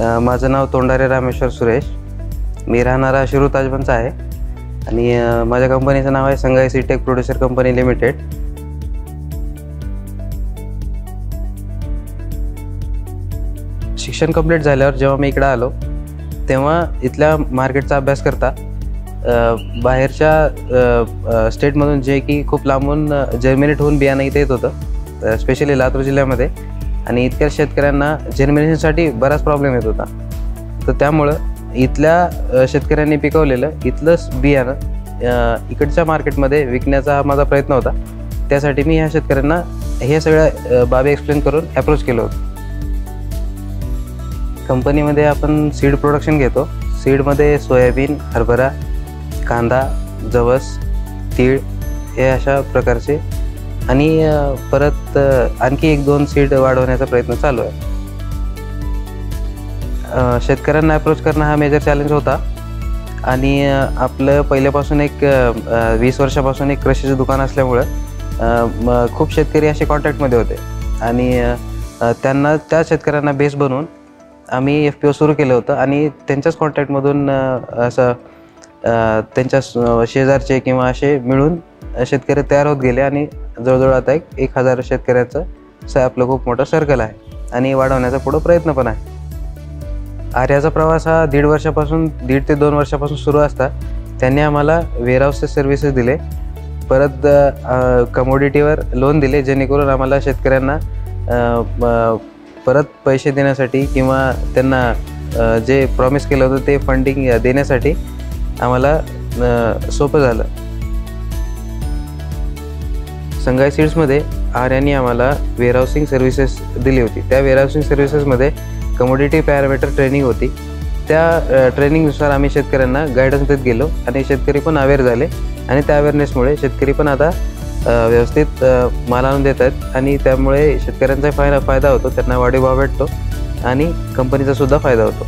माझं नाव तोंडारे रामेश्वर सुरेश. मी राहणारा शिरूर ताजबनचा आहे आणि माझ्या कंपनीचं नाव आहे संघाई सीटेक प्रोड्युसर कंपनी लिमिटेड. शिक्षण कंप्लीट झाल्यावर जेव्हा मी इकडे आलो तेव्हा इथल्या मार्केटचा अभ्यास करता बाहेरच्या स्टेटमधून जे की खूप लांबून जर्मिनेट होऊन बियाणं इथे येत होतं, स्पेशली लातूर जिल्ह्यामध्ये. आणि इतक्या शेतकऱ्यांना जर्मिनेशनसाठी बराच प्रॉब्लेम येत होता. तर त्यामुळं इथल्या शेतकऱ्यांनी पिकवलेलं इथलंच बियाणं इकडच्या मार्केटमध्ये विकण्याचा हा माझा प्रयत्न होता. त्यासाठी मी ह्या शेतकऱ्यांना हे सगळ्या बाबी एक्सप्लेन करून अप्रोच केलं होतं. कंपनीमध्ये आपण सीड प्रोडक्शन घेतो. सीडमध्ये सोयाबीन, हरभरा, कांदा, जवस, तीळ हे अशा प्रकारचे आणि परत आणखी 1-2 सीड वाढवण्याचा प्रयत्न चालू आहे. शेतकऱ्यांना अप्रोच करणं हा मेजर चॅलेंज होता आणि आपलं पहिल्यापासून 20 वर्षापासून एक कृषीचं दुकान असल्यामुळं खूप शेतकरी असे कॉन्टॅक्टमध्ये होते आणि त्या शेतकऱ्यांना बेस बनवून आम्ही FPO सुरू केलं होतं आणि त्यांच्याच कॉन्टॅक्टमधून असं त्यांच्या शेजारचे किंवा असे मिळून शेतकरी तयार होत गेले आणि जवळजवळ आता 1000 शेतकऱ्यांचं आपलं खूप मोठं सर्कल आहे आणि वाढवण्याचा पुढं प्रयत्न पण आहे. आर्याचा प्रवास हा 1.5 ते 2 वर्षापासून सुरू असता त्यांनी आम्हाला वेअरहाऊसचे सर्व्हिसेस दिले, परत कमोडिटीवर लोन दिले, जेणेकरून आम्हाला शेतकऱ्यांना परत पैसे देण्यासाठी किंवा त्यांना जे प्रॉमिस केलं होतं ते फंडिंग देण्यासाठी आम्हाला सोपं झालं. संघाई सीड्समध्ये आर्याने आम्हाला वेअरहाऊसिंग सर्व्हिसेस दिली होती. त्या वेअरहाऊसिंग सर्व्हिसेसमध्ये कमोडिटी पॅरामीटर ट्रेनिंग होती. त्या ट्रेनिंगनुसार आम्ही शेतकऱ्यांना गायडन्स देत गेलो आणि शेतकरी पण अवेअर झाले आणि त्या अवेअरनेसमुळे शेतकरी पण आता व्यवस्थित माल आणून देत आहेत आणि त्यामुळे शेतकऱ्यांचा फायदा होतो, त्यांना वाढीव भाव भेटतो आणि कंपनीचा सुद्धा फायदा होतो.